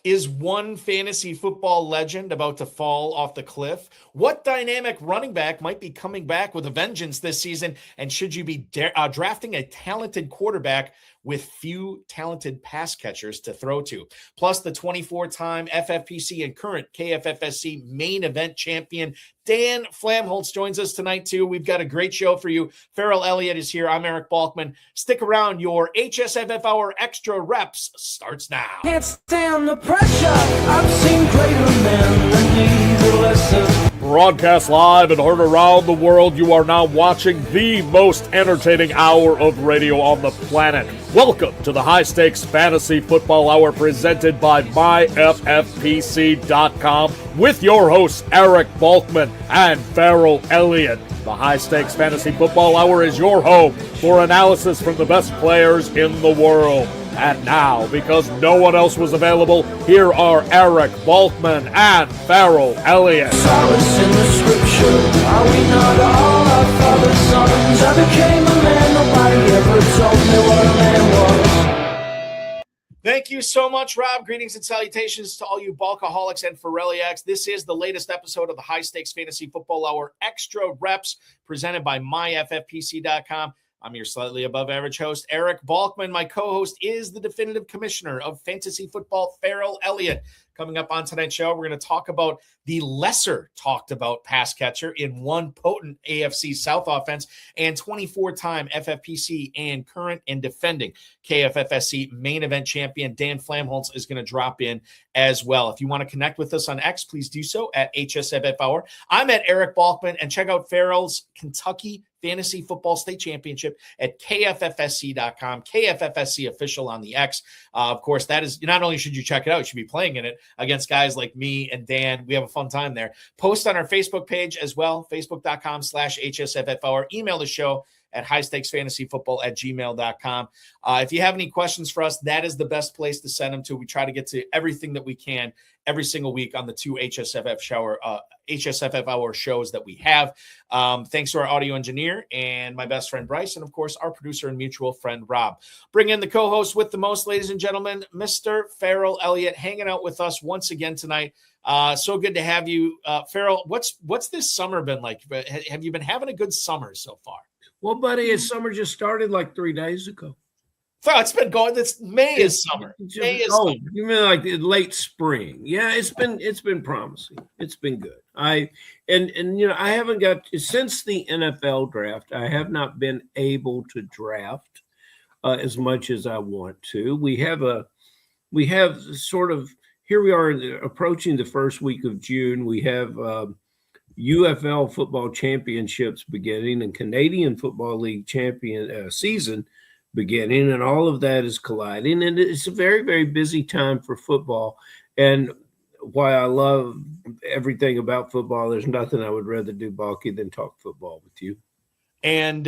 Is one fantasy football legend about to fall off the cliff? What dynamic running back might be coming back with a vengeance this season? And should you be drafting a talented quarterback with few talented pass catchers to throw to? Plus, the 24-time FFPC and current KFFSC Main Event champion Dan Flamholtz joins us tonight, too. We've got a great show for you. Ferrell Elliott is here. I'm Eric Balkman. Stick around. Your HSFF Hour Extra Reps starts now. Can't stand the pressure. I've seen greater men than these lessons. Broadcast live and heard around the world, you are now watching the most entertaining hour of radio on the planet. Welcome to the High Stakes Fantasy Football Hour presented by MyFFPC.com with your hosts Eric Balkman and Ferrell Elliott. The High Stakes Fantasy Football Hour is your home for analysis from the best players in the world. And now, because no one else was available, here are Eric Balkman and Ferrell Elliott. Solace in the scripture. Are we not all our father's sons? I became a man. Nobody ever told me what a man was. Thank you so much, Rob. Greetings and salutations to all you Balkaholics and Ferrelliacs. This is the latest episode of the High Stakes Fantasy Football Hour Extra Reps presented by MyFFPC.com. I'm your slightly above average host, Eric Balkman. My co-host is the definitive commissioner of fantasy football, Ferrell Elliott. Coming up on tonight's show, we're going to talk about the lesser talked about pass catcher in one potent AFC South offense and 24-time FFPC and current and defending KFFSC Main Event champion Dan Flamholtz is going to drop in as well. If you want to connect with us on X, please do so at HSFF Hour. I'm at Eric Balkman, and check out Ferrell's Kentucky Fantasy Football State Championship at KFFSC.com, KFFSC official on the X. Of course, that is not only should you check it out, you should be playing in it against guys like me and Dan. We have a fun time there. Post on our Facebook page as well, facebook.com/HSFF Hour. Email the show at highstakesfantasyfootball@gmail.com. If you have any questions for us, that is the best place to send them to. We try to get to everything that we can every single week on the two HSFF Hour shows that we have. Thanks to our audio engineer and my best friend Bryce, and of course our producer and mutual friend Rob. Bring in the co-host with the most, ladies and gentlemen, Mr. Ferrell Elliott, hanging out with us once again tonight. So good to have you, Ferrell. What's this summer been like? Have you been having a good summer so far? Well, buddy, summer just started like 3 days ago. So it's been going. May is summer. May is summer. You mean like late spring? Yeah, it's been promising. It's been good. I haven't got since the NFL draft. I have not been able to draft as much as I want to. We have sort of here we are approaching the first week of June. We have UFL football championships beginning and Canadian Football League champion season beginning, and all of that is colliding, and it's a very, very busy time for football. And why I love everything about football, there's nothing I would rather do, Balky, than talk football with you. And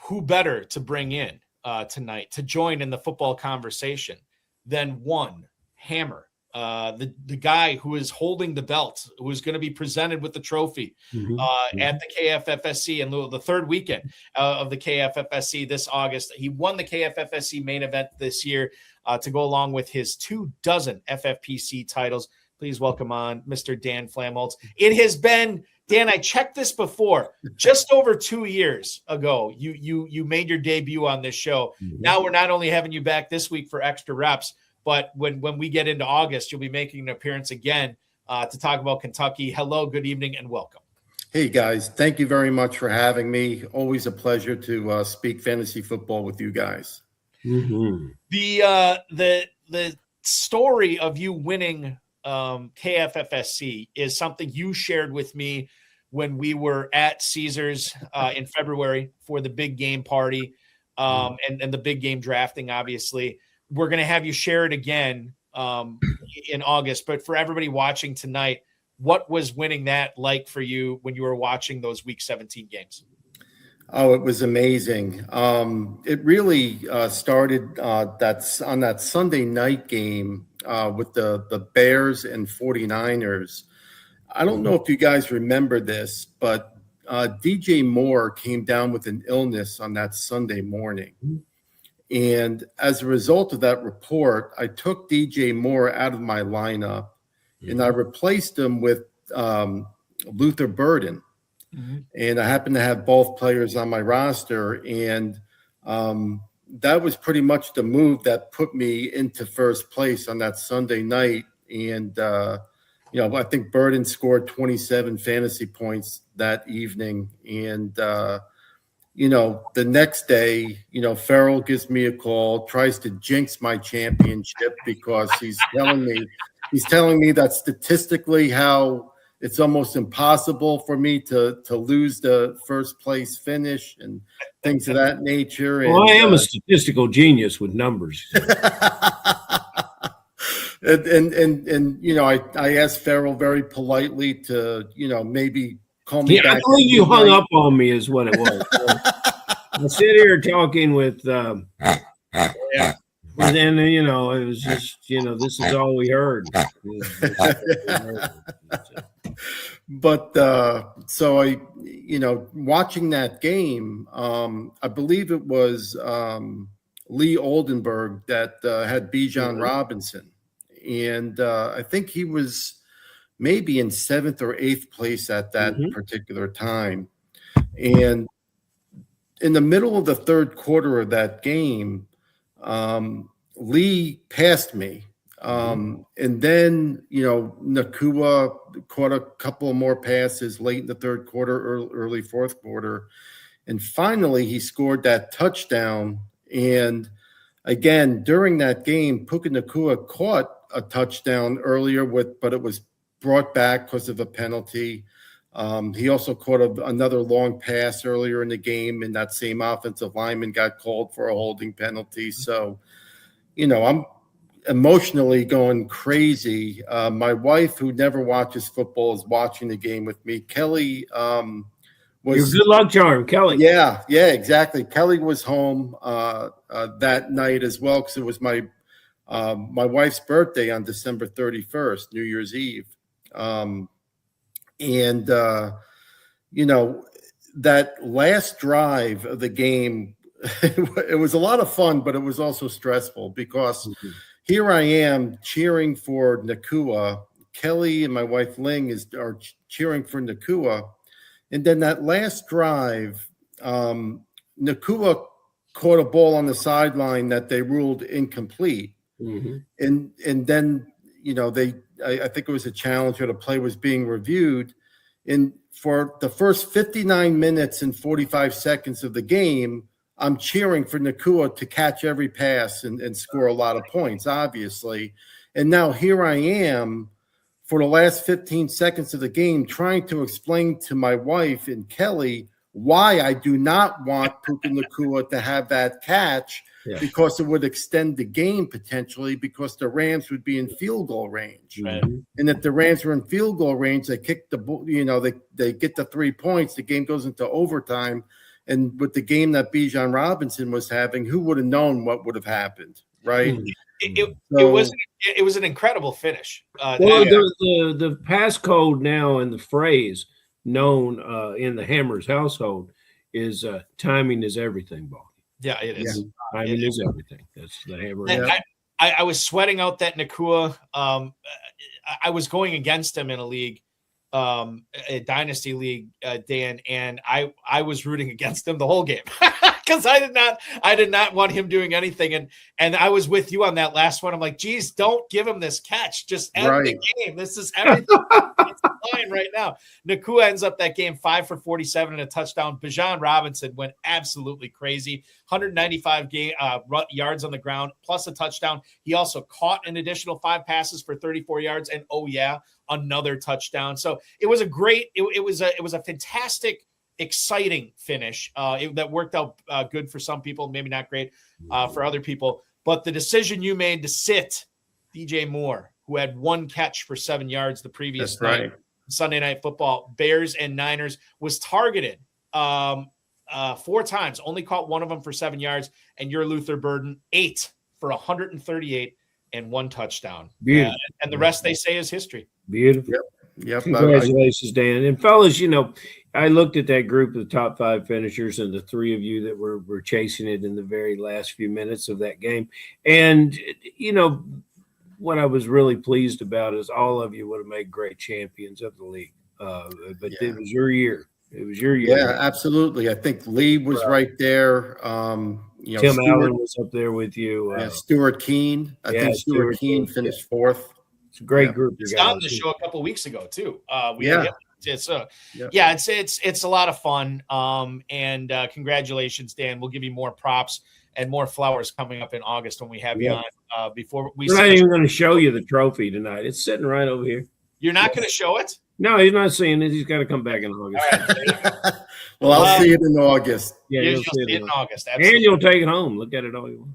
who better to bring in tonight to join in the football conversation than one Hammer, the guy who is holding the belt, who is going to be presented with the trophy at the KFFSC and the third weekend of the KFFSC this August. He won the KFFSC main event this year to go along with his 24 FFPC titles. Please welcome on Mr. Dan Flamholtz. It has been, Dan, I checked this before, just over 2 years ago, you made your debut on this show. Now we're not only having you back this week for extra reps, but when we get into August, you'll be making an appearance again to talk about Kentucky. Hello, good evening, and welcome. Hey, guys. Thank you very much for having me. Always a pleasure to speak fantasy football with you guys. The story of you winning KFFSC is something you shared with me when we were at Caesars in February for the big game party and the big game drafting, obviously. We're going to have you share it again in August. But for everybody watching tonight, what was winning that like for you when you were watching those Week 17 games? Oh, it was amazing. It really started on that Sunday night game with the Bears and 49ers. I don't know if you guys remember this, but DJ Moore came down with an illness on that Sunday morning. And as a result of that report, I took DJ Moore out of my lineup and I replaced him with Luther Burden. And I happened to have both players on my roster. And that was pretty much the move that put me into first place on that Sunday night. And, I think Burden scored 27 fantasy points that evening. And, the next day, Ferrell gives me a call, tries to jinx my championship because he's telling me that statistically how it's almost impossible for me to lose the first place finish and things of that nature. Well, and, I am a statistical genius with numbers. I asked Ferrell very politely to, maybe call me back. I believe you hung up on me is what it was. I sit here talking with, and then, it was just, this is all we heard. But so I, watching that game, I believe it was Lee Oldenburg that had Bijan Robinson. And I think he was maybe in 7th or 8th place at that particular time. And in the middle of the third quarter of that game, Lee passed me. And then, Nakua caught a couple of more passes late in the third quarter, early fourth quarter. And finally, he scored that touchdown. And again, during that game, Puka Nakua caught a touchdown earlier but it was brought back because of a penalty. He also caught another long pass earlier in the game, and that same offensive lineman got called for a holding penalty. So, I'm emotionally going crazy. My wife, who never watches football, is watching the game with me. Kelly was your good luck charm, Kelly. Yeah, exactly. Kelly was home that night as well because it was my wife's birthday on December 31st, New Year's Eve. That last drive of the game, it was a lot of fun, but it was also stressful because here I am cheering for Nakua. Kelly and my wife Ling are cheering for Nakua. And then that last drive, Nakua caught a ball on the sideline that they ruled incomplete. And then, I think it was a challenge or the play was being reviewed. And for the first 59 minutes and 45 seconds of the game, I'm cheering for Nakua to catch every pass and score a lot of points, obviously. And now here I am for the last 15 seconds of the game trying to explain to my wife and Kelly why I do not want Puka Nakua to have that catch because it would extend the game potentially because the Rams would be in field goal range. Right. And if the Rams were in field goal range, they kick they get the 3 points, the game goes into overtime. And with the game that Bijan Robinson was having, who would have known what would have happened, right? It was an incredible finish. The passcode now and the phrase known in the Hammers household is timing is everything, Balky. Yeah, it is. Timing is everything. That's the Hammer. I was sweating out that Nakua. I was going against him in a league, a dynasty league, Dan, and I was rooting against him the whole game because I did not want him doing anything. And I was with you on that last one. I'm like, geez, don't give him this catch. Just end the game. This is everything. It's fine right now. Nakua ends up that game 5 for 47 and a touchdown. Bijan Robinson went absolutely crazy. 195 yards on the ground plus a touchdown. He also caught an additional 5 passes for 34 yards. And another touchdown. So it was a great, it was a fantastic, exciting finish that worked out good for some people, maybe not great for other people. But the decision you made to sit DJ Moore, who had 1 catch for 7 yards the previous night, Sunday Night Football, Bears and Niners, was targeted 4 times, only caught 1 of them for 7 yards, and your Luther Burden 8 for 138 and 1 touchdown. And the rest, they say, is history. Beautiful. Yep. Congratulations, Dan. And fellas, I looked at that group of the top 5 finishers and the 3 of you that were chasing it in the very last few minutes of that game. And, what I was really pleased about is all of you would have made great champions of the league. But it was your year. It was your year. Yeah, absolutely. I think Lee was right there. Tim Allen was up there with you. Stuart Keene. I think Stuart Keene finished 4th. It's a great group. It's on the show a couple weeks ago too. It's a lot of fun. And congratulations, Dan. We'll give you more props and more flowers coming up in August when we have you on. We're not even going to show you the trophy tonight. It's sitting right over here. You're not going to show it? No, he's not seeing it. He's got to come back in August. Right. Well, I'll see it in August. Yeah, you'll see it in August. Absolutely. And you'll take it home. Look at it all you want.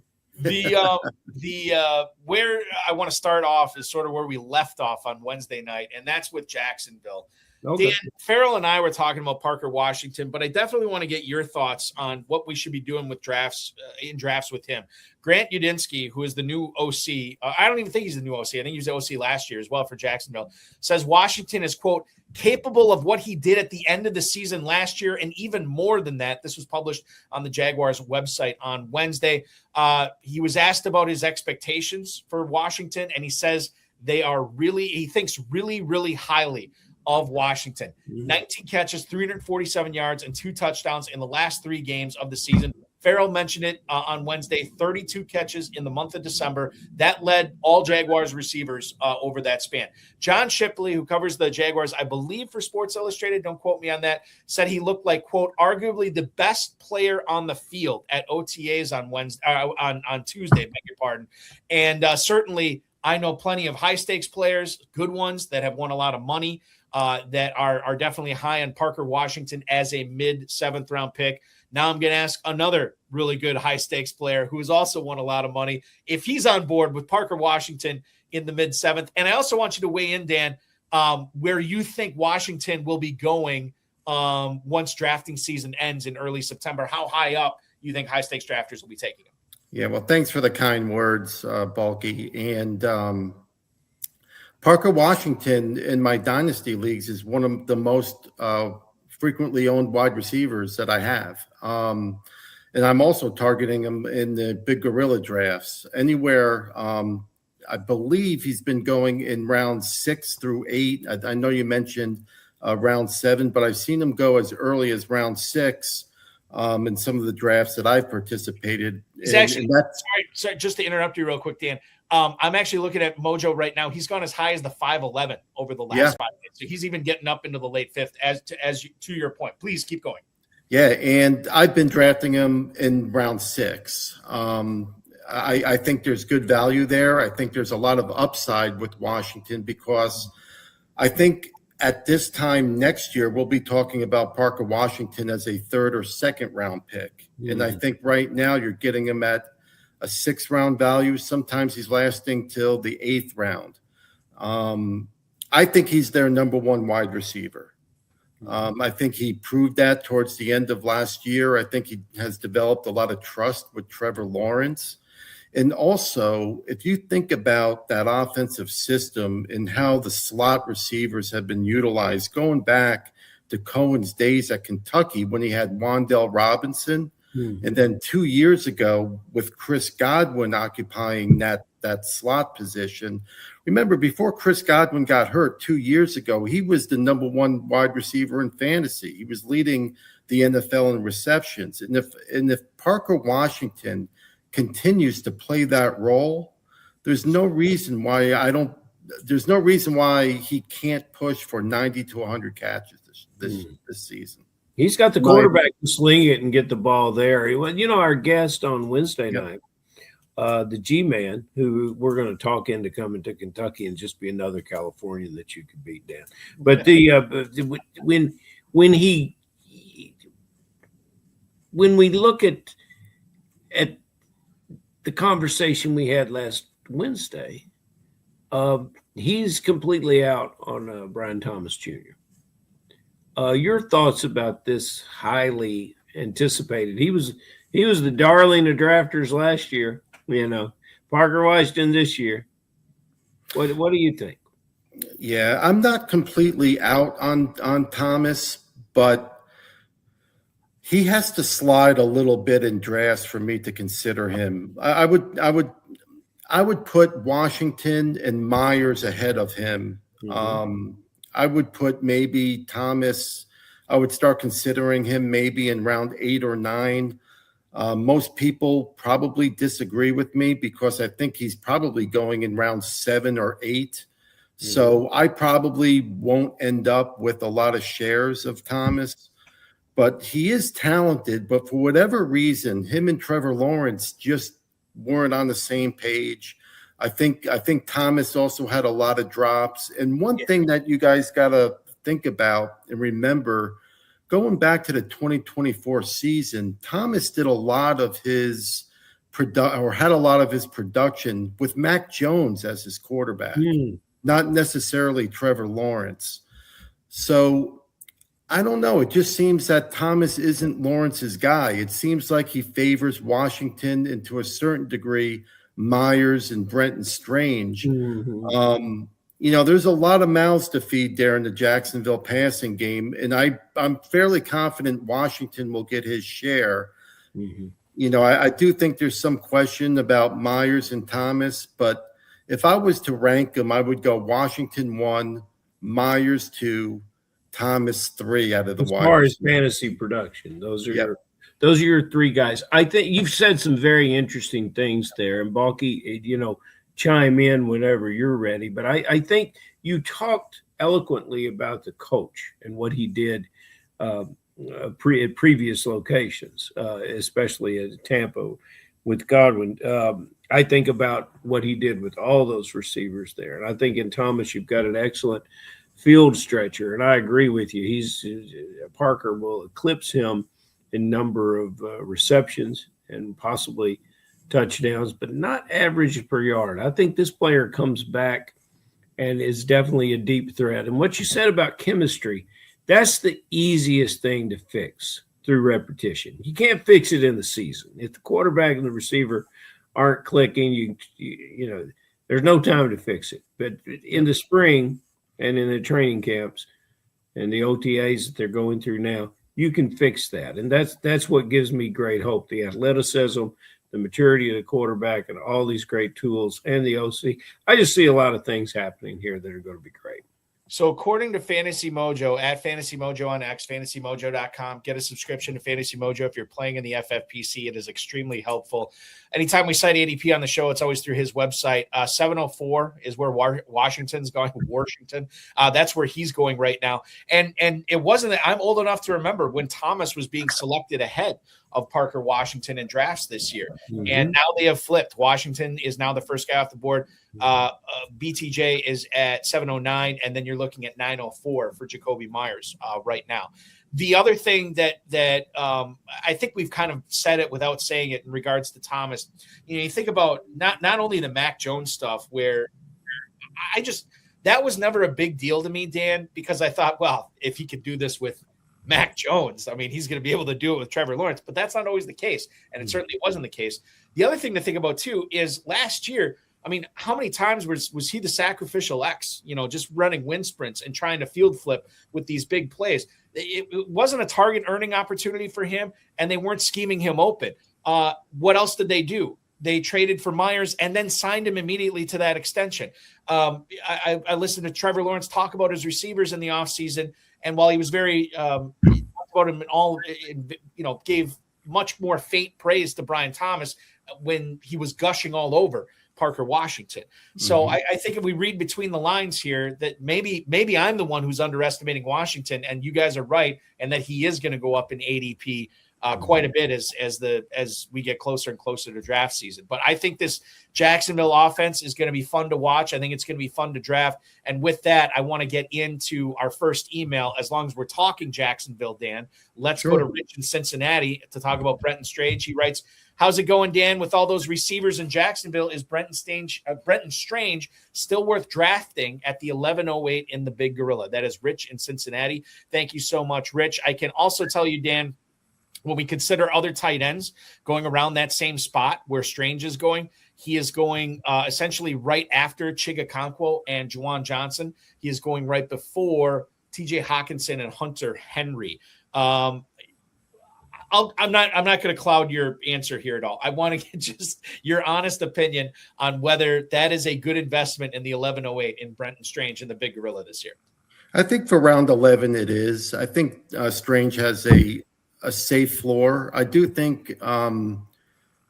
Where I want to start off is sort of where we left off on Wednesday night, and that's with Jacksonville. Okay. Dan, Ferrell and I were talking about Parker Washington, but I definitely want to get your thoughts on what we should be doing with drafts with him. Grant Udinsky, who is the new OC, I don't even think he's the new OC. I think he was the OC last year as well for Jacksonville, says Washington is, quote, capable of what he did at the end of the season last year and even more than that. This was published on the Jaguars website on Wednesday. He was asked about his expectations for Washington, and he says he thinks really, really highly of Washington. 19 catches, 347 yards, and 2 touchdowns in the last 3 games of the season. Ferrell mentioned it on Wednesday, 32 catches in the month of December. That led all Jaguars receivers over that span. John Shipley, who covers the Jaguars, I believe for Sports Illustrated, don't quote me on that, said he looked like, quote, arguably the best player on the field at OTAs on Wednesday, on Tuesday, beg your pardon. And certainly I know plenty of high-stakes players, good ones that have won a lot of money, that are definitely high on Parker Washington as a mid-7th round pick. Now I'm going to ask another really good high-stakes player who has also won a lot of money if he's on board with Parker Washington in the mid-7th. And I also want you to weigh in, Dan, where you think Washington will be going once drafting season ends in early September. How high up you think high-stakes drafters will be taking him? Yeah, well, thanks for the kind words, Balky. And Parker Washington in my dynasty leagues is one of the most frequently owned wide receivers that I have. And I'm also targeting him in the Big Gorilla drafts. Anywhere, I believe he's been going in round 6 through 8. I know you mentioned round 7, but I've seen him go as early as round 6 in some of the drafts that I've participated in. Sorry, just to interrupt you real quick, Dan. I'm actually looking at Mojo right now. He's gone as high as the 5'11" over the last 5 minutes. So he's even getting up into the late 5th to your point. Please keep going. Yeah, and I've been drafting him in round 6. I think there's good value there. I think there's a lot of upside with Washington because I think at this time next year, we'll be talking about Parker Washington as a 3rd or 2nd round pick. Mm-hmm. And I think right now you're getting him at a 6th round value. Sometimes he's lasting till the 8th round. I think he's their number 1 wide receiver. I think he proved that towards the end of last year. I think he has developed a lot of trust with Trevor Lawrence. And also, if you think about that offensive system and how the slot receivers have been utilized, going back to Cohen's days at Kentucky when he had Wan'Dale Robinson, and then 2 years ago with Chris Godwin occupying that slot position. Remember, before Chris Godwin got hurt 2 years ago, he was the number 1 wide receiver in fantasy. He was leading the NFL in receptions. And if Parker Washington continues to play that role, there's no reason why he can't push for 90 to 100 catches this season. He's got the quarterback to sling it and get the ball there. Our guest on Wednesday night, the G-Man, who we're going to talk into coming to Kentucky and just be another Californian that you could beat, Dan. But when we look at the conversation we had last Wednesday, he's completely out on Brian Thomas Jr. Your thoughts about this highly anticipated? He was the darling of drafters last year. Parker Washington this year. What do you think? Yeah, I'm not completely out on Thomas, but he has to slide a little bit in drafts for me to consider him. I would put Washington and Myers ahead of him. I would put maybe Thomas. I would start considering him maybe in round 8 or 9. Most people probably disagree with me because I think he's probably going in round 7 or 8. So I probably won't end up with a lot of shares of Thomas, but he is talented. But for whatever reason, him and Trevor Lawrence just weren't on the same page. I think Thomas also had a lot of drops. And one thing that you guys got to think about and remember, going back to the 2024 season, Thomas did a lot of his had a lot of his production with Mac Jones as his quarterback, not necessarily Trevor Lawrence. So I don't know. It just seems that Thomas isn't Lawrence's guy. It seems like he favors Washington and to a certain degree Myers and Brenton Strange. There's a lot of mouths to feed there in the Jacksonville passing game, and I'm fairly confident Washington will get his share. I do think there's some question about Myers and Thomas, but if I was to rank them, I would go Washington 1, Myers 2, Thomas 3 out of the as far as fantasy production. Those are your 3 guys. I think you've said some very interesting things there, and Balky, chime in whenever you're ready. But I think you talked eloquently about the coach and what he did at previous locations, especially at Tampa with Godwin. I think about what he did with all those receivers there. And I think in Thomas, you've got an excellent field stretcher. And I agree with you. Parker will eclipse him in number of receptions and possibly touchdowns, but not average per yard. I think this player comes back and is definitely a deep threat. And what you said about chemistry, that's the easiest thing to fix through repetition. You can't fix it in the season. If the quarterback and the receiver aren't clicking, there's no time to fix it. But in the spring and in the training camps and the OTAs that they're going through now, you can fix that. And that's what gives me great hope. The athleticism, the maturity of the quarterback, and all these great tools, and the OC. I just see a lot of things happening here that are going to be great. So according to Fantasy Mojo, at Fantasy Mojo on X, fantasymojo.com, get a subscription to Fantasy Mojo if you're playing in the FFPC. It is extremely helpful. Anytime we cite ADP on the show, it's always through his website. 704 is where Washington's going. Washington. That's where he's going right now. And it wasn't that I'm old enough to remember when Thomas was being selected ahead of Parker Washington in drafts this year. And now they have flipped. Washington is now the first guy off the board. BTJ is at 709, and then you're looking at 904 for Jacoby Myers right now. The other thing that I think we've kind of said it without saying it in regards to Thomas, you think about not only the Mac Jones stuff, where that was never a big deal to me, Dan, because I thought, well, if he could do this with Mac Jones, I mean, he's going to be able to do it with Trevor Lawrence, but that's not always the case. And it certainly wasn't the case. The other thing to think about too is last year, I mean, how many times was he the sacrificial X, just running wind sprints and trying to field flip with these big plays? It wasn't a target earning opportunity for him, and they weren't scheming him open. What else did they do? They traded for Myers and then signed him immediately to that extension. I listened to Trevor Lawrence talk about his receivers in the offseason, and while he was very talked about him gave much more faint praise to Brian Thomas when he was gushing all over Parker Washington. So I think if we read between the lines here, that maybe I'm the one who's underestimating Washington, and you guys are right, and that he is going to go up in ADP quite a bit as we get closer and closer to draft season. But I think this Jacksonville offense is going to be fun to watch. I think it's going to be fun to draft. And with that, I want to get into our first email. As long as we're talking Jacksonville, Dan, let's go to Rich in Cincinnati to talk about Brenton Strange. He writes, "How's it going, Dan? With all those receivers in Jacksonville, is Brenton Strange still worth drafting at the 1108 in the Big Gorilla?" That is Rich in Cincinnati. Thank you so much, Rich. I can also tell you, Dan, when we consider other tight ends going around that same spot where Strange is going, he is going essentially right after Chigakonkwo and Juwan Johnson. He is going right before TJ Hawkinson and Hunter Henry. I'm not going to cloud your answer here at all. I want to get just your honest opinion on whether that is a good investment in the 1108 in Brenton Strange and the Big Gorilla this year. I think for round 11 it is. I think Strange has a safe floor. I do think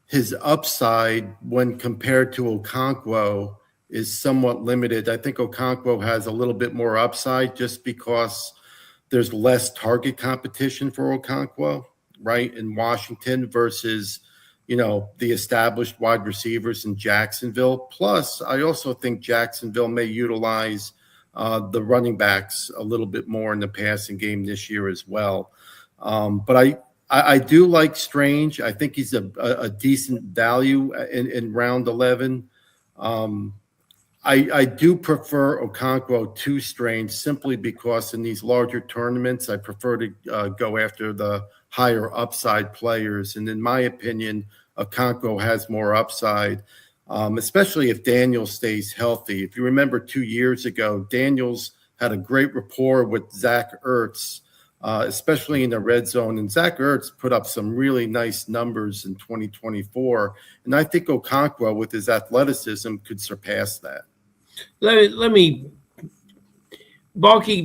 his upside when compared to Okonkwo is somewhat limited. I think Okonkwo has a little bit more upside just because there's less target competition for Okonkwo, right, in Washington versus, the established wide receivers in Jacksonville. Plus, I also think Jacksonville may utilize the running backs a little bit more in the passing game this year as well. But I do like Strange. I think he's a decent value in round 11. I do prefer Okonkwo to Strange simply because in these larger tournaments, I prefer to go after the higher upside players. And in my opinion, Okonkwo has more upside, especially if Daniels stays healthy. If you remember 2 years ago, Daniels had a great rapport with Zach Ertz, especially in the red zone. And Zach Ertz put up some really nice numbers in 2024. And I think Okonkwo, with his athleticism, could surpass that. Let me, Balky,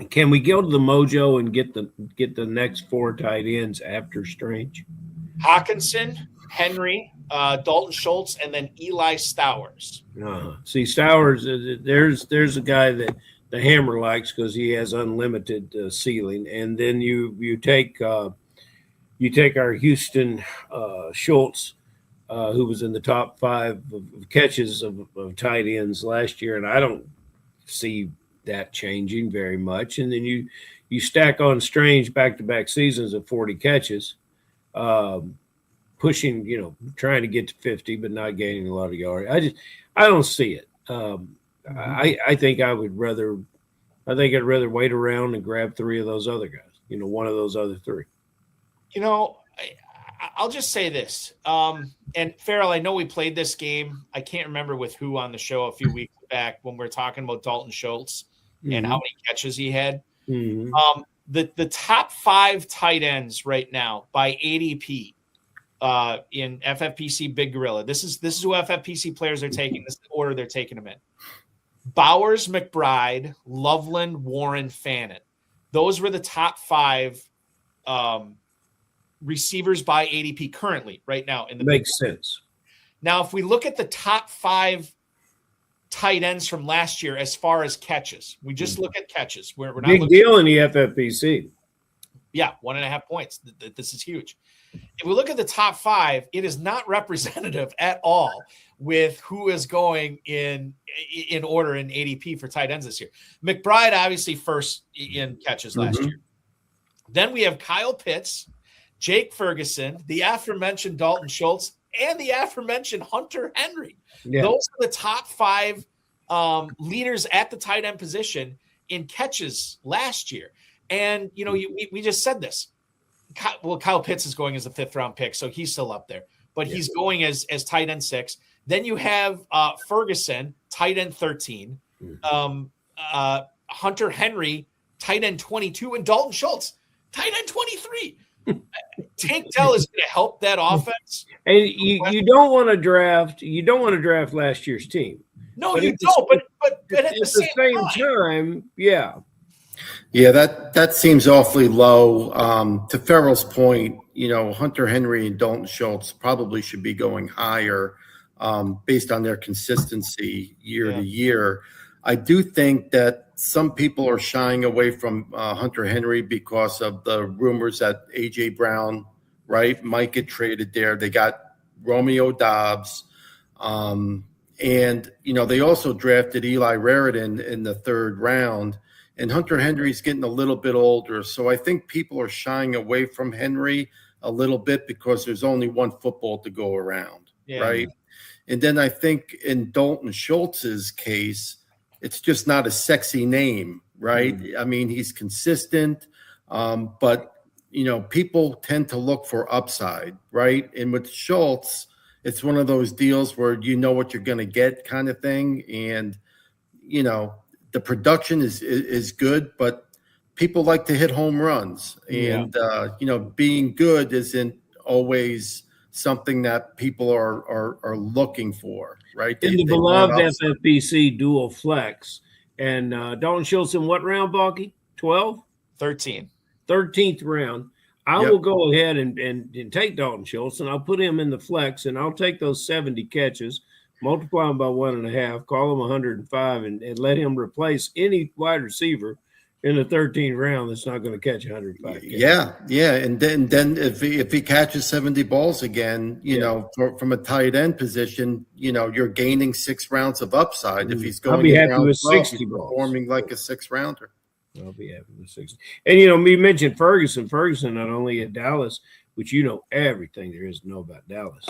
can we go to the Mojo and get the next 4 tight ends after Strange? Hawkinson, Henry, Dalton Schultz, and then Eli Stowers. See, Stowers, there's a guy that the Hammer likes because he has unlimited ceiling, and then you take our Houston Schultz, who was in the top 5 of catches of tight ends last year, and I don't see that changing very much. And then you stack on Strange back-to-back seasons of 40 catches, pushing, trying to get to 50 but not gaining a lot of yards. I don't see it. I think I'd rather wait around and grab 3 of those other guys, one of those other 3. I'll just say this. And Ferrell, I know we played this game. I can't remember with who on the show a few weeks back when we were talking about Dalton Schultz and how many catches he had. Mm-hmm. The top 5 tight ends right now by ADP in FFPC Big Gorilla. This is who FFPC players are taking. This is the order they're taking them in. Bowers, McBride, Loveland, Warren, Fannin. Those were the top 5 receivers by ADP currently right now in the makes sense. Now, if we look at the top 5 tight ends from last year as far as catches, we just look at catches. We're not big deal in the FFPC. Yeah, 1.5 points. This is huge. If we look at the top 5, it is not representative at all with who is going in order in ADP for tight ends this year. McBride, obviously, first in catches last year. Then we have Kyle Pitts, Jake Ferguson, the aforementioned Dalton Schultz, and the aforementioned Hunter Henry. Yeah. Those are the top 5 leaders at the tight end position in catches last year. And, we just said this. Kyle Pitts is going as a 5th-round pick, so he's still up there. But he's going as tight end 6. Then you have Ferguson, tight end 13. Hunter Henry, tight end 22. And Dalton Schultz, tight end 23. Tank Dell is going to help that offense. And you don't want to draft. You don't want to draft last year's team. No, you don't. But at the same time, yeah. Yeah, that seems awfully low. To Ferrell's point, Hunter Henry and Dalton Schultz probably should be going higher based on their consistency year to year. I do think that some people are shying away from Hunter Henry because of the rumors that A.J. Brown, right, might get traded there. They got Romeo Doubs. And, they also drafted Eli Raritan in the 3rd round. And Hunter Henry's getting a little bit older. So I think people are shying away from Henry a little bit because there's only one football to go around, right? And then I think in Dalton Schultz's case, it's just not a sexy name, right? I mean, he's consistent, but, people tend to look for upside, right? And with Schultz, it's one of those deals where you know what you're going to get kind of thing. And, the production is good, but people like to hit home runs, and being good isn't always something that people are looking for, right? In the beloved FFPC dual flex, and Dalton Schultz in what round, Balky? 12? 13. 13th round. I will go ahead and take Dalton Schultz, and I'll put him in the flex, and I'll take those 70 catches, multiply them by 1.5, call him 105, and let him replace any wide receiver in the 13th round that's not going to catch 105 catches. Yeah. And then if he catches 70 balls again, from a tight end position, you're gaining 6 rounds of upside. If he's going, I'll be happy with 60 balls, performing like a 6 rounder. I'll be happy with 60. And we mentioned Ferguson. Ferguson not only at Dallas, which everything there is to know about Dallas.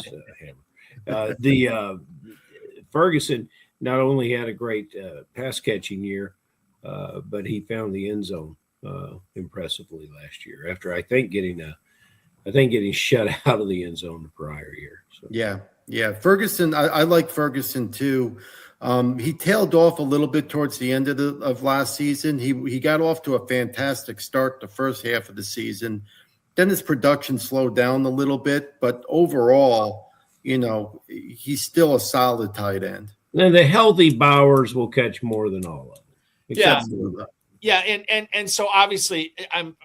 Ferguson not only had a great pass catching year, but he found the end zone impressively last year. After I think getting shut out of the end zone the prior year. So. Yeah. Ferguson, I like Ferguson too. He tailed off a little bit towards the end of last season. He got off to a fantastic start the first half of the season. Then his production slowed down a little bit, but overall, he's still a solid tight end. And the healthy Bowers will catch more than all of them. Yeah, and so obviously I'm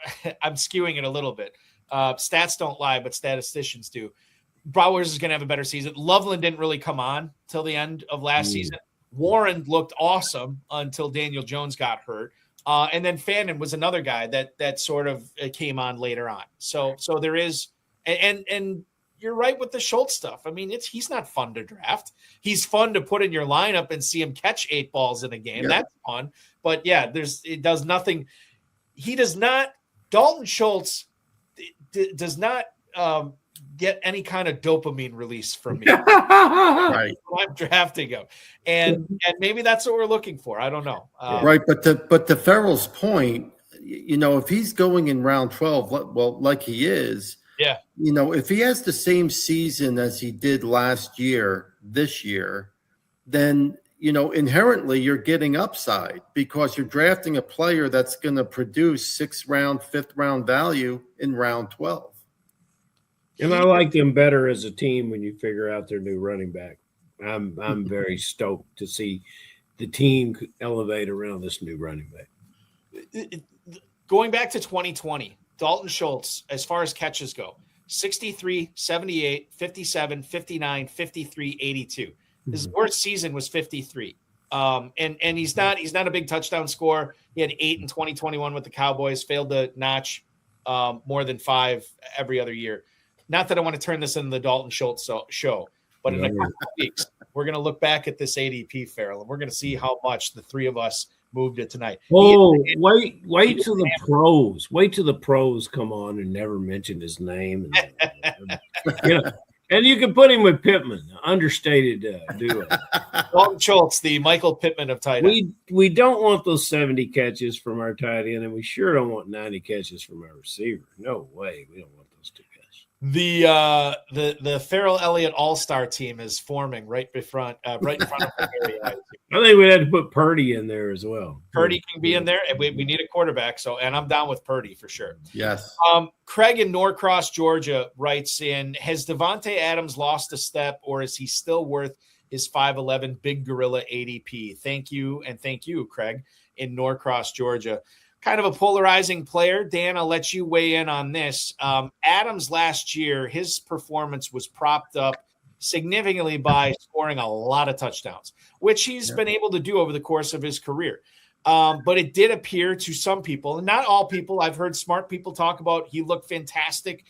skewing it a little bit. Stats don't lie, but statisticians do. Bowers is going to have a better season. Loveland didn't really come on till the end of last season. Warren looked awesome until Daniel Jones got hurt. And then Fannin was another guy that sort of came on later on. So there is, and you're right with the Schultz stuff. I mean, he's not fun to draft. He's fun to put in your lineup and see him catch 8 balls in a game. Yeah. That's fun. But yeah, it does nothing. He does not. Dalton Schultz does not get any kind of dopamine release from me. Right. I'm drafting him, and maybe that's what we're looking for. I don't know. Right, but to Ferrell's point, if he's going in round 12, well, like he is, yeah. If he has the same season as he did last year, this year, then inherently you're getting upside because you're drafting a player that's going to produce 6th round, 5th round value in round 12. And I like them better as a team when you figure out their new running back. I'm very stoked to see the team elevate around this new running back. Going back to 2020, Dalton Schultz, as far as catches go, 63, 78, 57, 59, 53, 82. His worst season was 53. And he's not a big touchdown scorer. He had 8 in 2021 with the Cowboys, failed to notch more than 5 every other year. Not that I want to turn this into the Dalton Schultz show, but in a couple of weeks, we're going to look back at this ADP, Ferrell, and we're going to see how much the three of us moved it tonight. Oh, wait till the pros. Wait till the pros come on and never mention his name. And you can put him with Pittman, understated duo. Dalton Schultz, the Michael Pittman of tight end. We don't want those 70 catches from our tight end, and we sure don't want 90 catches from our receiver. No way. We don't want those 2 guys. The Ferrell Elliott All-Star team is forming right in front of the area. I think we had to put Purdy in there as well. Purdy can be in there, and we need a quarterback. And I'm down with Purdy for sure. Yes. Craig in Norcross, Georgia writes in: has Devontae Adams lost a step, or is he still worth his 5'11" Big Gorilla ADP? Thank you, Craig in Norcross, Georgia. Kind of a polarizing player. Dan, I'll let you weigh in on this. Adams last year, his performance was propped up significantly by scoring a lot of touchdowns, which he's been able to do over the course of his career. But it did appear to some people, and not all people, I've heard smart people talk about he looked fantastic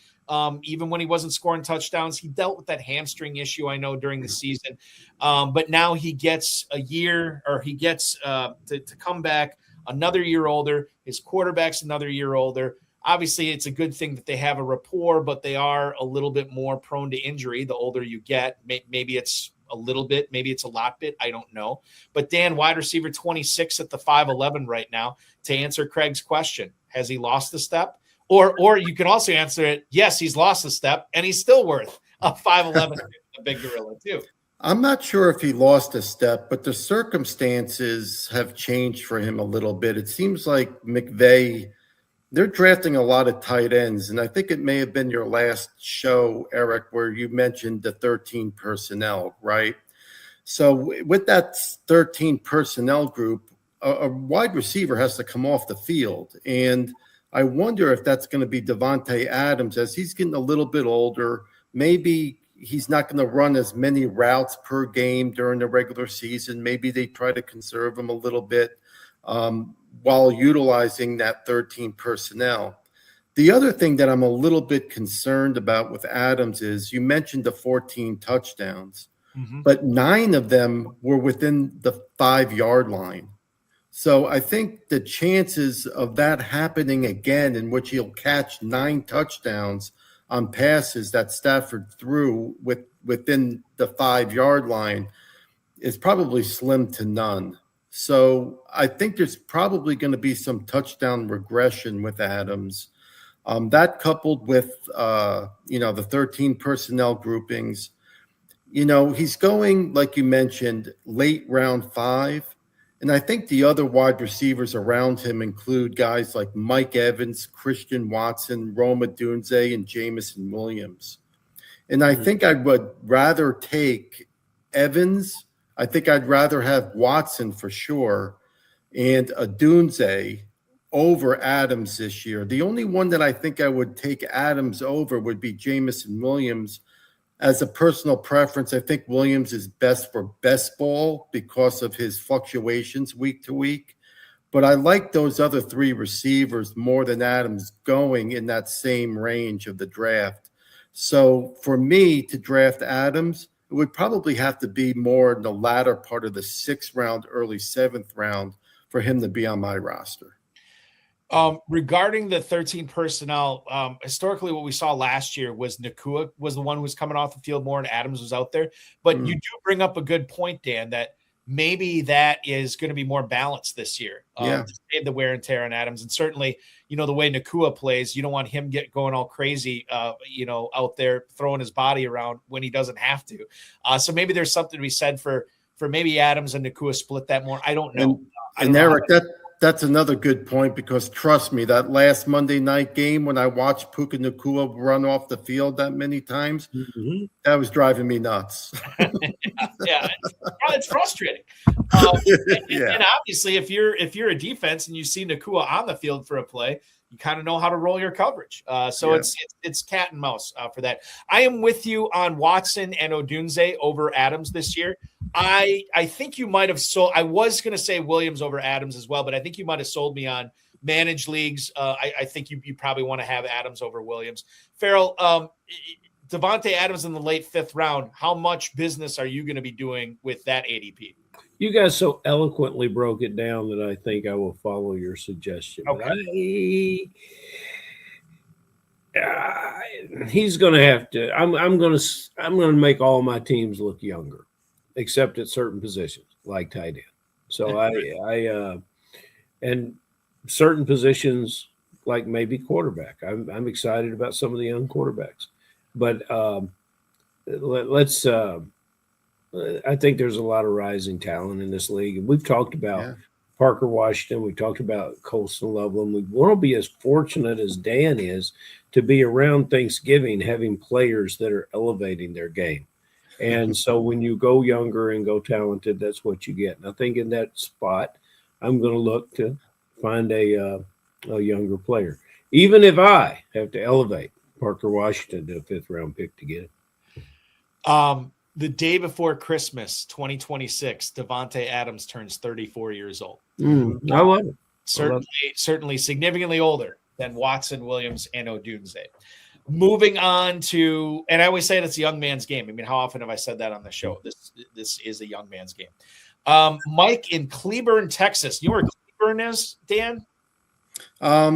even when he wasn't scoring touchdowns. He dealt with that hamstring issue, I know, during the season. But now he gets a year, or he gets to come back another year older. His quarterback's another year older. Obviously, it's a good thing that they have a rapport, but they are a little bit more prone to injury the older you get. Maybe it's a little bit, maybe it's a lot bit. I don't know. But Dan, wide receiver 26 at the 5'11" right now. To answer Craig's question, has he lost a step? Or you can also answer it, yes, he's lost a step, and he's still worth a 5'11" the Big Gorilla too. I'm not sure if he lost a step, but the circumstances have changed for him a little bit. It seems like McVay, they're drafting a lot of tight ends, and I think it may have been your last show, Eric, where you mentioned the 13 personnel, right? So with that 13 personnel group, a wide receiver has to come off the field, and I wonder if that's going to be Davante Adams as he's getting a little bit older. Maybe he's not going to run as many routes per game during the regular season. Maybe they try to conserve him a little bit while utilizing that 13 personnel. The other thing that I'm a little bit concerned about with Adams is you mentioned the 14 touchdowns, but 9 of them were within the 5-yard line. So I think the chances of that happening again, in which he'll catch 9 touchdowns on passes that Stafford threw within the 5-yard line, is probably slim to none. So I think there's probably going to be some touchdown regression with Adams. That coupled with the 13 personnel groupings, he's going, like you mentioned, late round 5. And I think the other wide receivers around him include guys like Mike Evans, Christian Watson, Rome Odunze, and Jamison Williams. And I think I would rather take Evans. I think I'd rather have Watson for sure and Odunze over Adams this year. The only one that I think I would take Adams over would be Jamison Williams. As a personal preference, I think Williams is best for best ball because of his fluctuations week to week. But I like those other 3 receivers more than Adams going in that same range of the draft. So for me to draft Adams, it would probably have to be more in the latter part of the 6th round, early 7th round for him to be on my roster. Regarding the 13 personnel, historically what we saw last year was Nakua was the one who was coming off the field more and Adams was out there. But you do bring up a good point, Dan, that maybe that is going to be more balanced this year. To save the wear and tear on Adams. And certainly, the way Nakua plays, you don't want him going all crazy, out there throwing his body around when he doesn't have to. So maybe there's something to be said for maybe Adams and Nakua split that more. I don't know. And Eric, that's another good point because trust me, that last Monday night game when I watched Puka Nakua run off the field that many times, that was driving me nuts. It's frustrating. And obviously, if you're a defense and you see Nakua on the field for a play, you kind of know how to roll your coverage. It's cat and mouse for that. I am with you on Watson and Odunze over Adams this year. I think you might have sold. I was going to say Williams over Adams as well, but I think you might have sold me on managed leagues. I think you probably want to have Adams over Williams. Ferrell, Davante Adams in the late 5th round. How much business are you going to be doing with that ADP? You guys so eloquently broke it down that I think I will follow your suggestion. Okay. He's going to have to. I'm going to make all my teams look younger, except at certain positions like tight end. So and certain positions like maybe quarterback. I'm excited about some of the young quarterbacks, but let's. I think there's a lot of rising talent in this league. And we've talked about Parker Washington. We've talked about Colston Loveland. We want to be as fortunate as Dan is to be around Thanksgiving having players that are elevating their game. And so when you go younger and go talented, that's what you get. And I think in that spot, I'm going to look to find a younger player, even if I have to elevate Parker Washington to a 5th round pick to get it. The day before Christmas, 2026, Davante Adams turns 34 years old. I love it. Certainly significantly older than Watson, Williams, and Odunze. Moving on to, and I always say it's a young man's game. I mean, how often have I said that on the show? This is a young man's game. Mike in Cleburne, Texas. You know where Cleburne is, Dan? I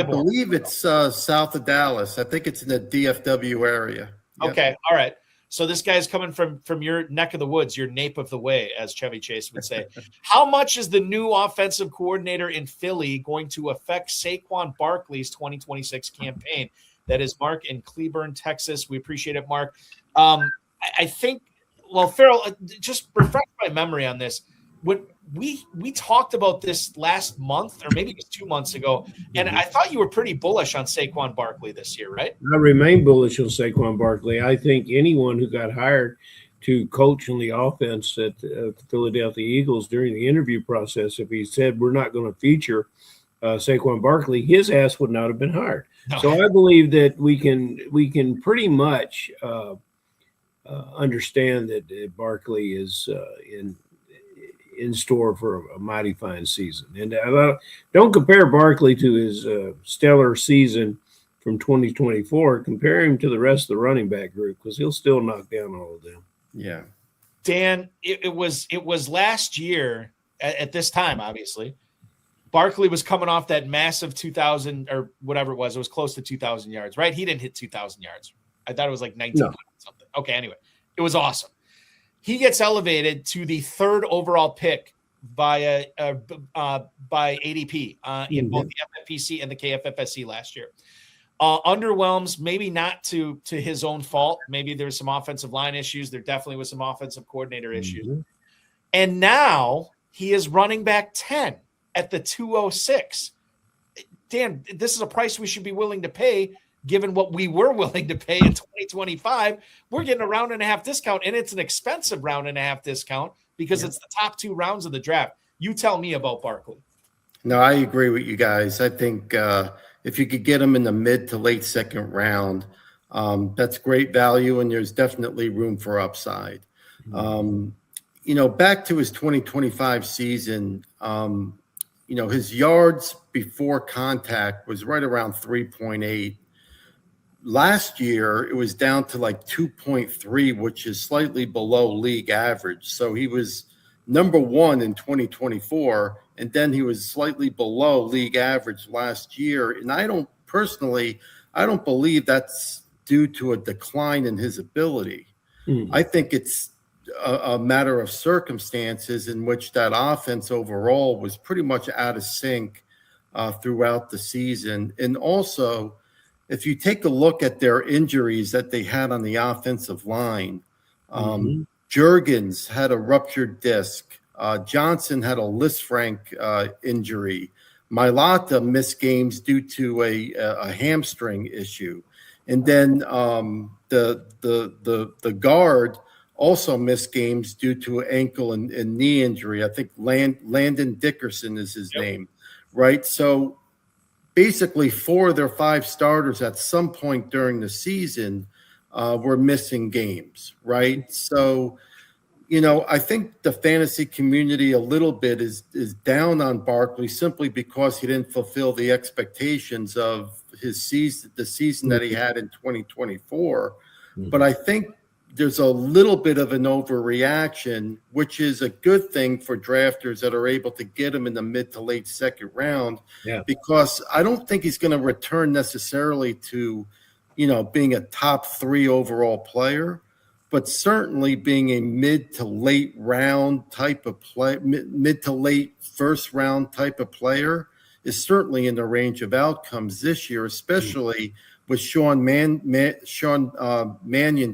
believe it's south of Dallas. I think it's in the DFW area. Yep. Okay, all right. So this guy's coming from your neck of the woods, your nape of the way, as Chevy Chase would say. How much is the new offensive coordinator in Philly going to affect Saquon Barkley's 2026 campaign? That is Mark in Cleburne, Texas. We appreciate it, Mark. I think Well, Ferrell, just refresh my memory on this. When we talked about this last month, or maybe it was 2 months ago, and I thought you were pretty bullish on Saquon Barkley this year, right? I remain bullish on Saquon Barkley. I think anyone who got hired to coach on the offense at the Philadelphia Eagles during the interview process, if he said we're not going to feature Saquon Barkley, his ass would not have been hired. No. So I believe that we can pretty much understand that Barkley is in store for a mighty fine season. And don't compare Barkley to his stellar season from 2024. Compare him to the rest of the running back group, because he'll still knock down all of them. Yeah. Dan, it was last year at this time, obviously. Barkley was coming off that massive 2,000 or whatever it was. It was close to 2,000 yards, right? He didn't hit 2,000 yards. I thought it was like 1,900 something. Okay, anyway, it was awesome. He gets elevated to the 3rd overall pick by ADP in both the FFPC and the KFFSC last year. Underwhelms, maybe not to his own fault. Maybe there's some offensive line issues. There definitely was some offensive coordinator issues. And now he is running back 10 at the 206. Dan, this is a price we should be willing to pay, given what we were willing to pay in 2025. We're getting a round and a half discount, and it's an expensive round and a half discount because it's the top 2 rounds of the draft. You tell me about Barkley. No, I agree with you guys. I think if you could get him in the mid to late 2nd round, that's great value, and there's definitely room for upside. Back to his 2025 season, his yards before contact was right around 3.8. Last year, it was down to like 2.3, which is slightly below league average. So he was number 1 in 2024, and then he was slightly below league average last year. And I don't believe that's due to a decline in his ability. I think it's a matter of circumstances in which that offense overall was pretty much out of sync throughout the season. And also, if you take a look at their injuries that they had on the offensive line, Juergens had a ruptured disc. Johnson had a Lisfranc injury. Mailata missed games due to a hamstring issue. And then the guard also missed games due to ankle and knee injury. I think Landon Dickerson is his name, right? So basically 4 of their 5 starters at some point during the season were missing games, right? So, I think the fantasy community a little bit is down on Barkley simply because he didn't fulfill the expectations of his season, the season that he had in 2024. But I think there's a little bit of an overreaction, which is a good thing for drafters that are able to get him in the mid to late 2nd round, because I don't think he's going to return necessarily to, being a top 3 overall player, but certainly being a mid to late round type of play, mid to late 1st round type of player is certainly in the range of outcomes this year, especially with Sean Mannion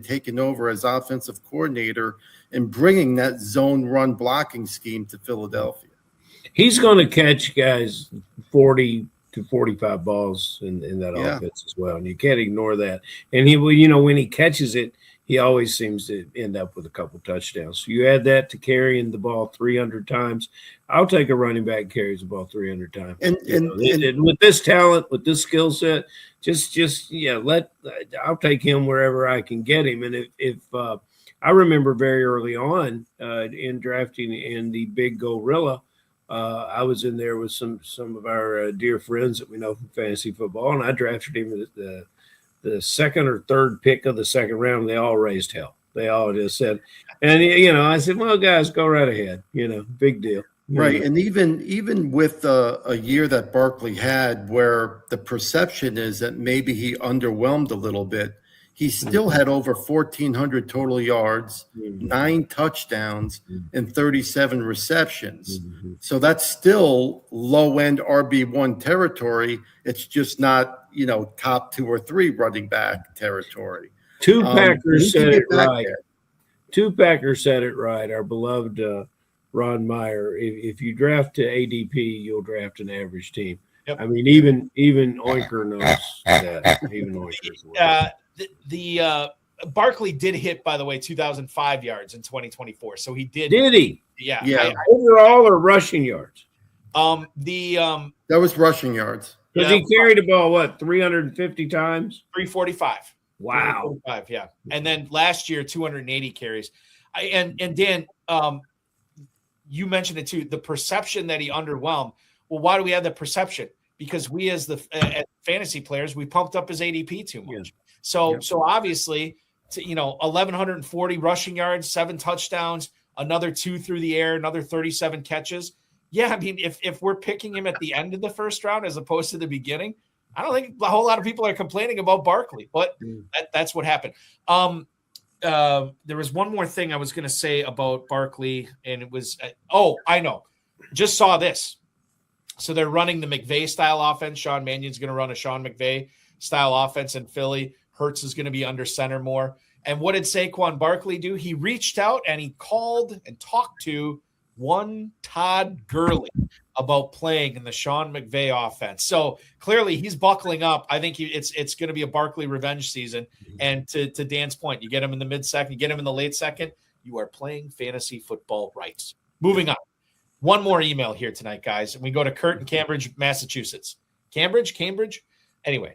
taking over as offensive coordinator and bringing that zone run blocking scheme to Philadelphia. He's going to catch guys 40 to 45 balls in that offense as well, and you can't ignore that. And he will, when he catches it, he always seems to end up with a couple touchdowns. So you add that to carrying the ball 300 times. I'll take a running back carries the ball 300 times. And with this talent, with this skill set, I'll take him wherever I can get him. And if I remember very early on in drafting in the Big Gorilla, I was in there with some of our dear friends that we know from fantasy football, and I drafted him at the 2nd or 3rd pick of the 2nd round. They all raised hell. They all just said, and I said, well, guys, go right ahead. Big deal. Right. And even with a year that Barkley had where the perception is that maybe he underwhelmed a little bit, he still had over 1,400 total yards, 9 touchdowns, and 37 receptions. So that's still low-end RB1 territory. It's just not, top 2 or 3 running back territory. Two Packers said it right. Two-Packer said it right. Our beloved Ron Meyer. If you draft to ADP, you'll draft an average team. Yep. I mean, even Oinker knows that. Even Oinker. The Barkley did hit, by the way, 2,005 yards in 2024. So he did. Did he? Yeah. Overall or rushing yards? That was rushing yards. Because he carried the ball, 350 times? 345. Wow. 345, yeah. And then last year, 280 carries. And Dan, you mentioned it too, the perception that he underwhelmed. Well, why do we have that perception? Because we as fantasy players, we pumped up his ADP too much. Yeah. So obviously, 1,140 rushing yards, 7 touchdowns, another 2 through the air, another 37 catches. Yeah, I mean, if we're picking him at the end of the first round as opposed to the beginning, I don't think a whole lot of people are complaining about Barkley, but that's what happened. There was one more thing I was going to say about Barkley, and it was, I know. Just saw this. So they're running the McVay-style offense. Sean Mannion's going to run a Sean McVay-style offense in Philly. Hurts is going to be under center more. And what did Saquon Barkley do? He reached out and he called and talked to one Todd Gurley about playing in the Sean McVay offense. So clearly he's buckling up. I think it's going to be a Barkley revenge season. And to Dan's point, you get him in the mid-second, you get him in the late second, you are playing fantasy football right. Moving on. One more email here tonight, guys. And we go to Kurt in Cambridge, Massachusetts. Cambridge? Anyway.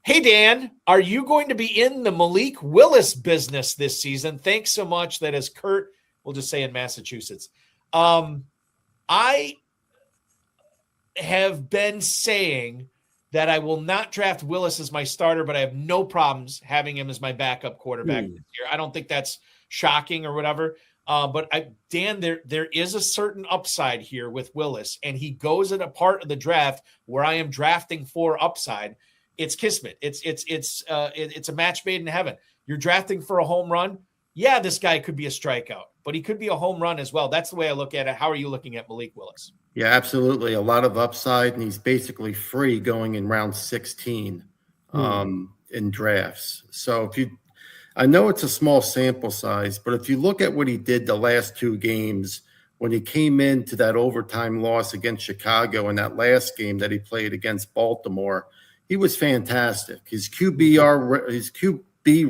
Hey, Dan, are you going to be in the Malik Willis business this season? Thanks so much. That is Kurt, we'll just say in Massachusetts. I have been saying that I will not draft Willis as my starter, but I have no problems having him as my backup quarterback this year. I don't think that's shocking or whatever. But Dan, there is a certain upside here with Willis, and he goes in a part of the draft where I am drafting for upside. It's kismet. It's a match made in heaven. You're drafting for a home run. Yeah, this guy could be a strikeout, but he could be a home run as well. That's the way I look at it. How are you looking at Malik Willis? Yeah, absolutely. A lot of upside, and he's basically free going in round 16 in drafts. So I know it's a small sample size, but if you look at what he did the last 2 games, when he came into that overtime loss against Chicago and that last game that he played against Baltimore, he was fantastic. His QB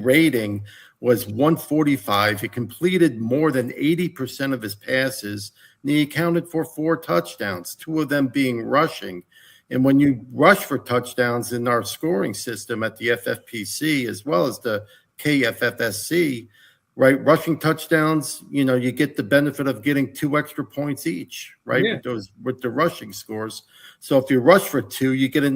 rating was 145. He completed more than 80% of his passes, and he accounted for 4 touchdowns, 2 of them being rushing. And when you rush for touchdowns in our scoring system at the FFPC as well as the KFFSC, right, rushing touchdowns, you get the benefit of getting 2 extra points each, right? Yeah. With the rushing scores. So if you rush for 2,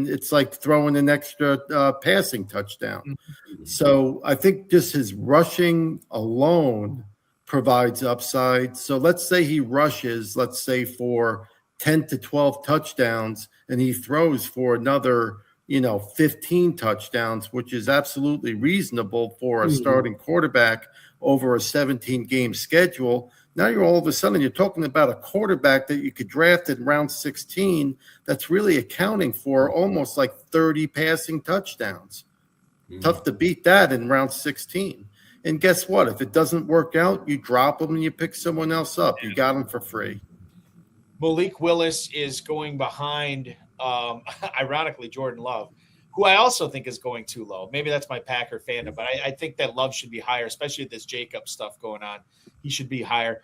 it's like throwing an extra passing touchdown. Mm-hmm. So I think just his rushing alone provides upside. So let's say he rushes, for 10 to 12 touchdowns, and he throws for another, 15 touchdowns, which is absolutely reasonable for a starting quarterback over a 17-game schedule. Now you're talking about a quarterback that you could draft in round 16 that's really accounting for almost like 30 passing touchdowns. Tough to beat that in round 16. And guess what? If it doesn't work out, you drop him and you pick someone else up. You got him for free. Malik Willis is going behind, ironically, Jordan Love, who I also think is going too low. Maybe that's my Packer fandom, but I think that Love should be higher, especially with this Jacobs stuff going on. He should be higher.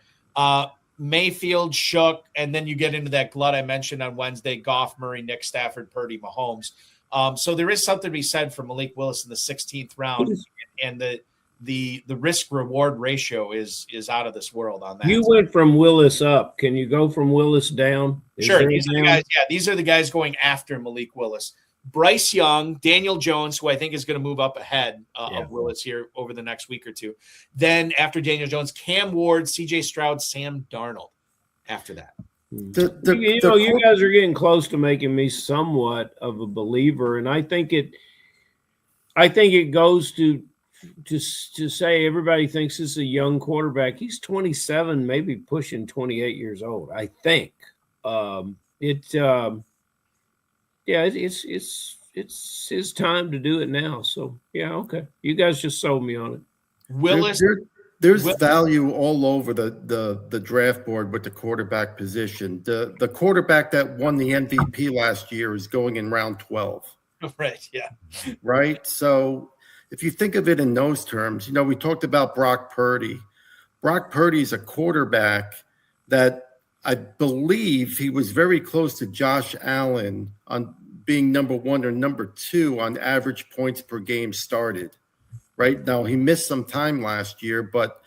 Mayfield, Shook, and then you get into that glut I mentioned on Wednesday, Goff, Murray, Nick, Stafford, Purdy, Mahomes. So there is something to be said for Malik Willis in the 16th round, and the risk-reward ratio is out of this world on that. You went from Willis up. Can you go from Willis down? Sure. These are the guys going after Malik Willis. Bryce Young, Daniel Jones, who I think is going to move up ahead of Willis here over the next week or two. Then after Daniel Jones, Cam Ward, C.J. Stroud, Sam Darnold after that. You guys are getting close to making me somewhat of a believer, and I think it goes to say everybody thinks this is a young quarterback. He's 27, maybe pushing 28 years old, I think. It's his time to do it now. So, yeah, okay. You guys just sold me on it. Willis. There's value all over the draft board with the quarterback position. The quarterback that won the MVP last year is going in round 12. Right. Yeah. Right. So if you think of it in those terms, we talked about Brock Purdy. Brock Purdy is a quarterback that I believe he was very close to Josh Allen on being number 1 or number 2 on average points per game started. Right now, he missed some time last year, but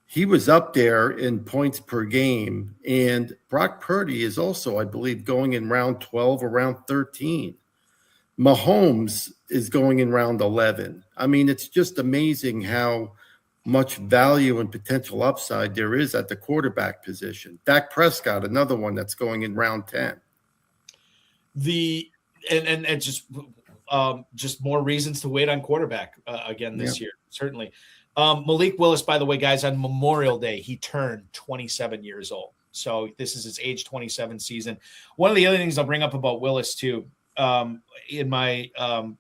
he was up there in points per game. And Brock Purdy is also, I believe, going in round 12 or round 13. Mahomes is going in round 11. I mean, it's just amazing how much value and potential upside there is at the quarterback position. Dak Prescott, another one that's going in round 10. And just more reasons to wait on quarterback again this year, certainly. Malik Willis, by the way, guys, on Memorial Day, he turned 27 years old. So this is his age 27 season. One of the other things I'll bring up about Willis, too, in my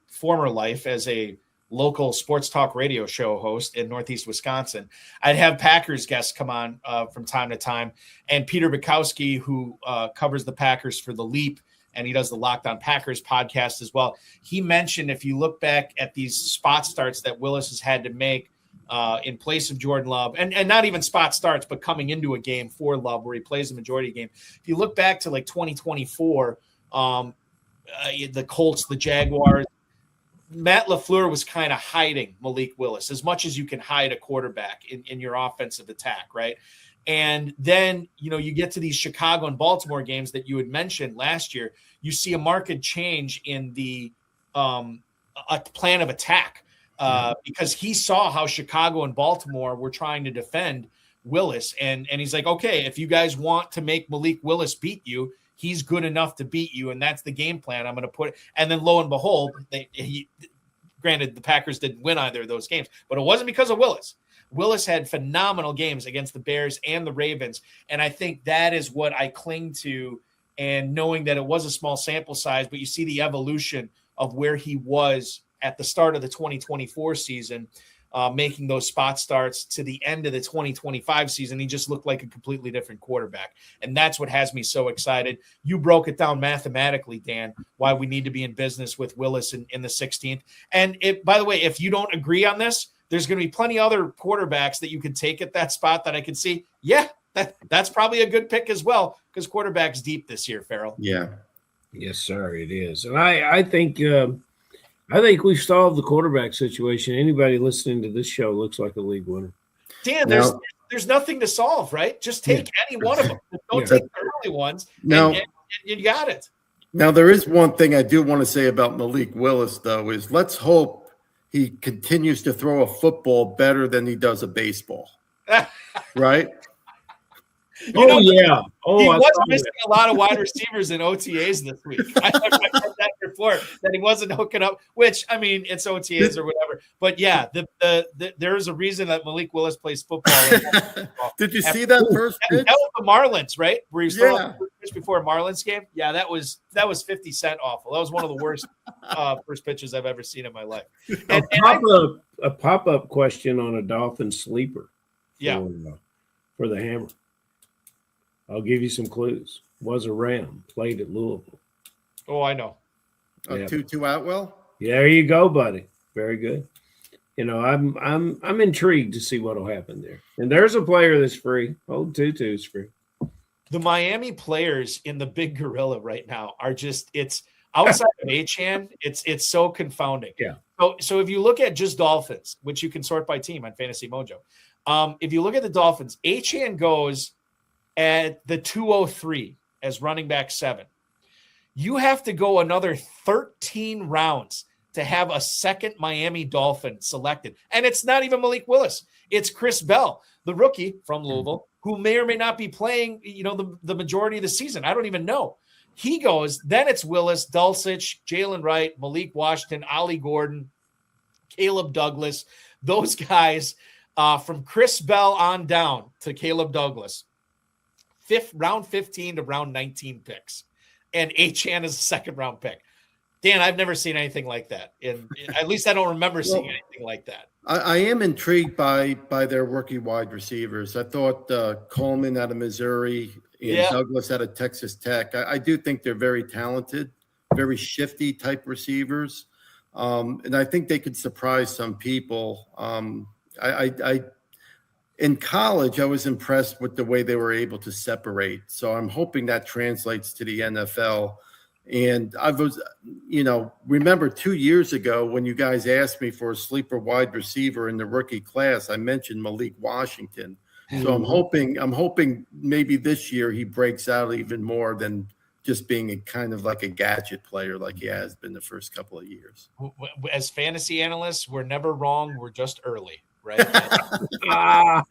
former life as a local sports talk radio show host in Northeast Wisconsin, I'd have Packers guests come on from time to time. And Peter Bukowski, who covers the Packers for The Leap, and he does the Locked On Packers podcast as well. He mentioned if you look back at these spot starts that Willis has had to make in place of Jordan Love, and not even spot starts, but coming into a game for Love where he plays the majority of the game. If you look back to like 2024, the Colts, the Jaguars, Matt LaFleur was kind of hiding Malik Willis as much as you can hide a quarterback in your offensive attack, right? And then, you get to these Chicago and Baltimore games that you had mentioned last year, you see a marked change in the a plan of attack because he saw how Chicago and Baltimore were trying to defend Willis. And he's like, okay, if you guys want to make Malik Willis beat you, he's good enough to beat you. And that's the game plan I'm going to put. And then lo and behold, granted, the Packers didn't win either of those games, but it wasn't because of Willis. Willis had phenomenal games against the Bears and the Ravens. And I think that is what I cling to, and knowing that it was a small sample size, but you see the evolution of where he was at the start of the 2024 season, making those spot starts to the end of the 2025 season. He just looked like a completely different quarterback. And that's what has me so excited. You broke it down mathematically, Dan, why we need to be in business with Willis in the 16th. And by the way, if you don't agree on this, there's going to be plenty other quarterbacks that you could take at that spot that I could see. Yeah, that's probably a good pick as well, because quarterback's deep this year, Ferrell. Yeah. Yes, sir, it is. And I think we've solved the quarterback situation. Anybody listening to this show looks like a league winner. Dan, there's nothing to solve, right? Just take any one of them. Don't take the early ones, and you got it. Now, there is one thing I do want to say about Malik Willis, though, is let's hope he continues to throw a football better than he does a baseball. Right? He was missing a lot of wide receivers in OTAs this week. I heard that before, that he wasn't hooking up, which, I mean, it's OTAs or whatever. But yeah, there is a reason that Malik Willis plays football. Did you see that first pitch? That was the Marlins, right? Where he's throwing pitch before a Marlins game. Yeah, that was 50 Cent awful. That was one of the worst first pitches I've ever seen in my life. A pop-up question on a Dolphin sleeper. For the Hammer. I'll give you some clues. Was a Ram, played at Louisville. Oh, I know. Tutu Atwell? Yeah, there you go, buddy. Very good. I'm intrigued to see what'll happen there. And there's a player that's free. Old Tutu's free. The Miami players in the Big Gorilla right now are just, it's outside of Achan, it's so confounding. Yeah. So if you look at just Dolphins, which you can sort by team on Fantasy Mojo, if you look at the Dolphins, Achan goes at the 203 as running back 7. You have to go another 13 rounds to have a second Miami Dolphin selected. And it's not even Malik Willis. It's Chris Bell, the rookie from Louisville, who may or may not be playing, the majority of the season. I don't even know. He goes, then it's Willis, Dulcich, Jalen Wright, Malik Washington, Ollie Gordon, Caleb Douglas. Those guys from Chris Bell on down to Caleb Douglas. Round 15 to round 19 picks. And Achan is a second round pick. Dan, I've never seen anything like that. At least I don't remember seeing anything like that. I am intrigued by their rookie wide receivers. I thought Coleman out of Missouri and Douglas out of Texas Tech. I do think they're very talented, very shifty type receivers, and I think they could surprise some people. In college, I was impressed with the way they were able to separate. So I'm hoping that translates to the NFL. And I was, remember 2 years ago when you guys asked me for a sleeper wide receiver in the rookie class, I mentioned Malik Washington. So I'm hoping maybe this year he breaks out even more than just being a kind of like a gadget player like he has been the first couple of years. As fantasy analysts, we're never wrong. We're just early, right? That's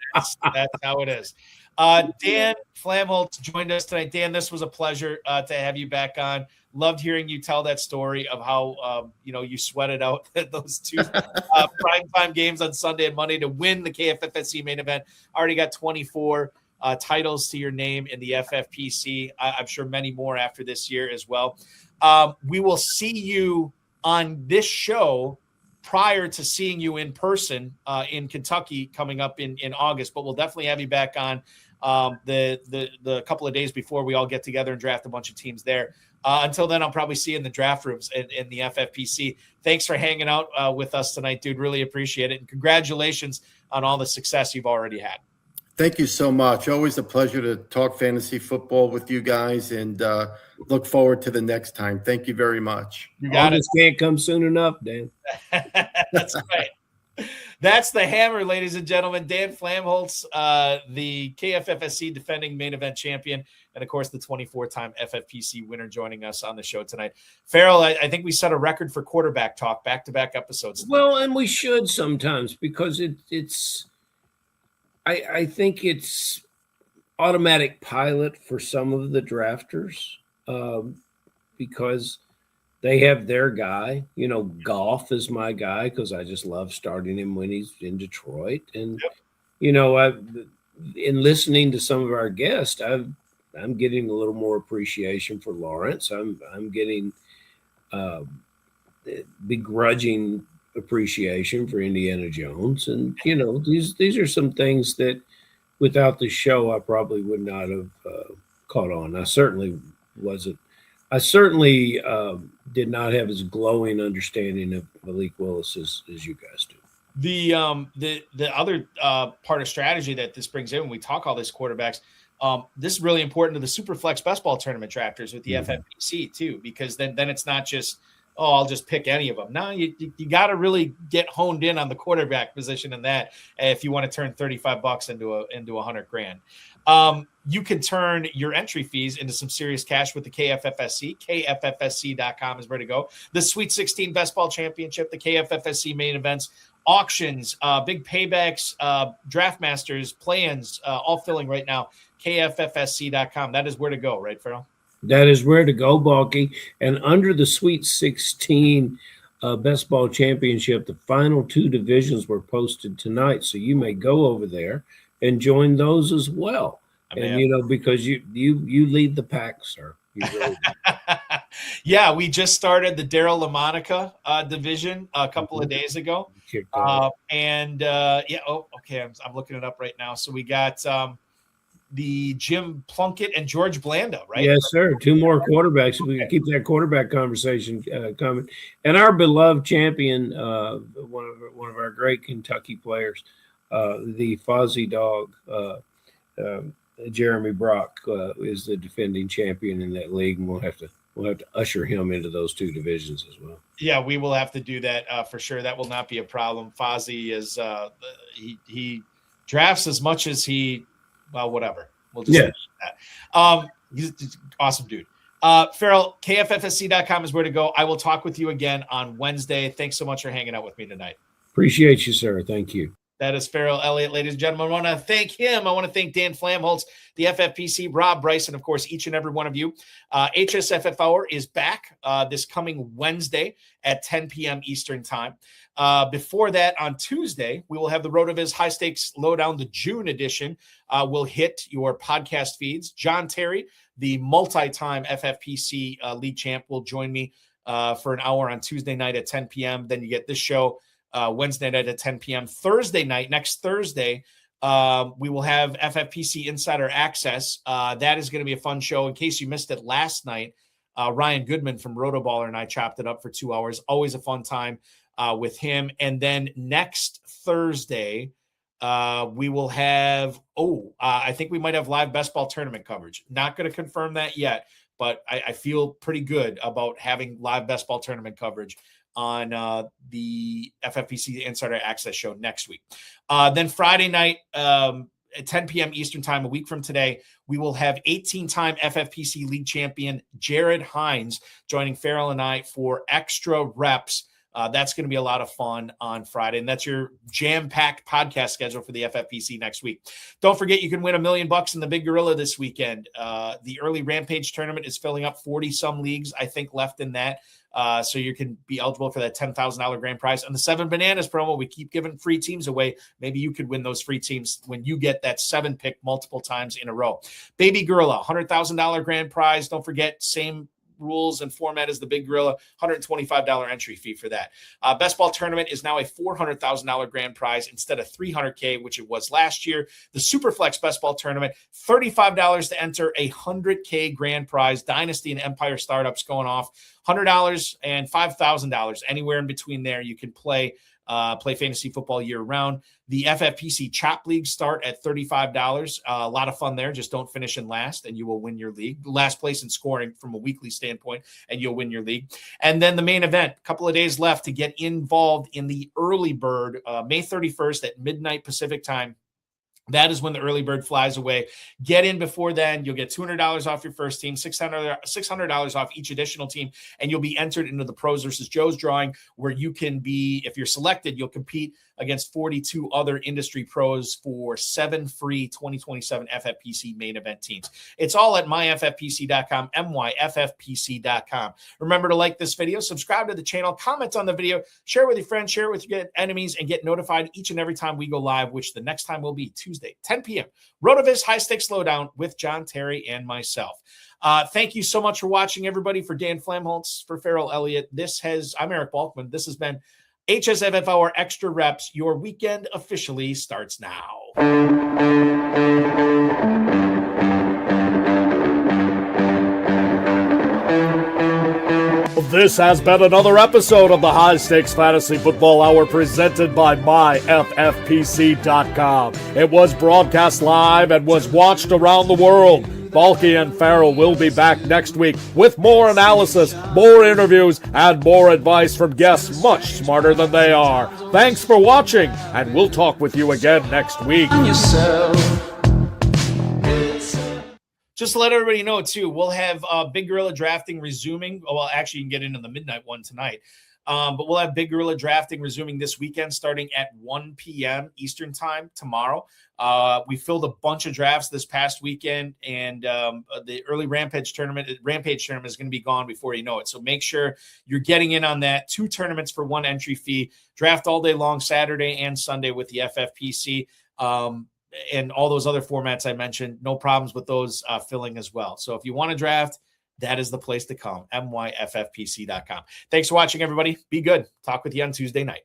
how it is. Dan Flamholtz joined us tonight. Dan, this was a pleasure to have you back on. Loved hearing you tell that story of how you sweated out those two primetime games on Sunday and Monday to win the KFFSC main event. Already got 24 titles to your name in the FFPC. I'm sure many more after this year as well. We will see you on this show prior to seeing you in person in Kentucky coming up in August, but we'll definitely have you back on the couple of days before we all get together and draft a bunch of teams there. Until then, I'll probably see you in the draft rooms in the FFPC. Thanks for hanging out with us tonight, dude. Really appreciate it. And congratulations on all the success you've already had. Thank you so much. Always a pleasure to talk fantasy football with you guys, and look forward to the next time. Thank you very much. You got August can't come soon enough, Dan. That's right. That's the hammer, ladies and gentlemen. Dan Flamholtz, the KFFSC defending main event champion, and of course the 24-time FFPC winner, joining us on the show tonight. Ferrell, I think we set a record for quarterback talk, back-to-back episodes. Well, and we should sometimes, because I think it's automatic pilot for some of the drafters, because they have their guy. Goff is my guy because I just love starting him when he's in Detroit. And, in listening to some of our guests, I'm getting a little more appreciation for Lawrence. I'm getting begrudging appreciation for Indiana Jones. And, these are some things that without the show, I probably would not have caught on. I certainly did not have as glowing understanding of Malik Willis as you guys do. The other part of strategy that this brings in when we talk all these quarterbacks, this is really important to the Superflex Best Ball Tournament drafters with the FFPC too, because then it's not just, I'll just pick any of them. Now you got to really get honed in on the quarterback position in that if you want to turn $35 into $100,000. You can turn your entry fees into some serious cash with the KFFSC. KFFSC.com is where to go. The Sweet 16 Best Ball Championship, the KFFSC main events, auctions, big paybacks, draft masters, plans, all filling right now. KFFSC.com. That is where to go, right, Ferrell? That is where to go, Balky. And under the Sweet 16 Best Ball Championship, the final two divisions were posted tonight. So you may go over there and join those as well. And, because you lead the pack, sir. You really do. Yeah, we just started the Daryl LaMonica division a couple of days ago. I'm looking it up right now. So we got the Jim Plunkett and George Blanda, right? Yes, sir. Two more quarterbacks. We can keep that quarterback conversation coming. And our beloved champion, one of our great Kentucky players, the Fozzie Dog, Jeremy Brock, is the defending champion in that league, and we'll have to usher him into those two divisions as well. Yeah, we will have to do that for sure. That will not be a problem. Fozzie is he drafts as much as he. Well, whatever. We'll just say that. He's an awesome dude. Ferrell, KFFSC.com is where to go. I will talk with you again on Wednesday. Thanks so much for hanging out with me tonight. Appreciate you, sir. Thank you. That is Ferrell Elliott, ladies and gentlemen. I want to thank him. I want to thank Dan Flamholtz, the FFPC, Rob Bryce, and, of course, each and every one of you. HSFF Hour is back this coming Wednesday at 10 p.m. Eastern Time. Before that, on Tuesday, we will have the RotoViz High Stakes Lowdown, the June edition, will hit your podcast feeds. John Terry, the multi-time FFPC league champ, will join me for an hour on Tuesday night at 10 p.m. Then you get this show Wednesday night at 10 p.m. Thursday night, next Thursday, we will have FFPC Insider Access. That is going to be a fun show. In case you missed it last night, Ryan Goodman from Rotoballer and I chopped it up for 2 hours. Always a fun time with him. And then next Thursday, we will have, I think we might have live best ball tournament coverage. Not going to confirm that yet, but I feel pretty good about having live best ball tournament coverage on the FFPC Insider Access show next week. Then Friday night at 10 p.m. Eastern time, a week from today, we will have 18-time FFPC League champion Jared Hines joining Ferrell and I for extra reps. That's going to be a lot of fun on Friday, and that's your jam-packed podcast schedule for the FFPC next week. Don't forget, you can win $1 million in the Big Gorilla this weekend. The early Rampage tournament is filling up 40-some leagues, I think, left in that. So you can be eligible for that $10,000 grand prize. On the 7 Bananas promo, we keep giving free teams away. Maybe you could win those free teams when you get that 7 pick multiple times in a row. Baby Gorilla, $100,000 grand prize. Don't forget, same rules and format as the Big Gorilla, $125 entry fee for that. Best Ball Tournament is now a $400,000 grand prize instead of $300K, which it was last year. The Superflex Best Ball Tournament, $35 to enter a $100K grand prize. Dynasty and Empire startups going off, $100 and $5,000. Anywhere in between there, you can play fantasy football year round. The FFPC Chop League start at $35. A lot of fun there. Just don't finish in last and you will win your league. Last place in scoring from a weekly standpoint and you'll win your league. And then the main event, a couple of days left to get involved in the early bird, May 31st at midnight Pacific time. That is when the early bird flies away. Get in before then. You'll get $200 off your first team, $600 off each additional team, and you'll be entered into the Pros versus Joes drawing, where you can be, if you're selected, you'll compete against 42 other industry pros for 7 free 2027 FFPC main event teams. It's all at myffpc.com, myffpc.com. Remember to like this video, subscribe to the channel, comment on the video, share with your friends, share with your enemies, and get notified each and every time we go live, which the next time will be Tuesday, 10 p.m. Rotoviz High Stakes Lowdown with John Terry and myself. Thank you so much for watching, everybody. For Dan Flamholtz, for Ferrell Elliott, I'm Eric Balkman. This has been HSFF Hour Extra Reps. Your weekend officially starts now. This has been another episode of the High Stakes Fantasy Football Hour presented by myffpc.com. It was broadcast live and was watched around the world. Balky and Ferrell will be back next week with more analysis, more interviews, and more advice from guests much smarter than they are. Thanks for watching, and we'll talk with you again next week. Just to let everybody know, too, we'll have Big Gorilla drafting resuming. Well, actually, you can get into the midnight one tonight. But we'll have Big Gorilla drafting resuming this weekend starting at 1 p.m. Eastern time tomorrow. We filled a bunch of drafts this past weekend, and the early Rampage tournament is going to be gone before you know it. So make sure you're getting in on that. 2 tournaments for 1 entry fee. Draft all day long, Saturday and Sunday with the FFPC. And all those other formats I mentioned, no problems with those filling as well. So if you want to draft, that is the place to come, myffpc.com. Thanks for watching, everybody. Be good. Talk with you on Tuesday night.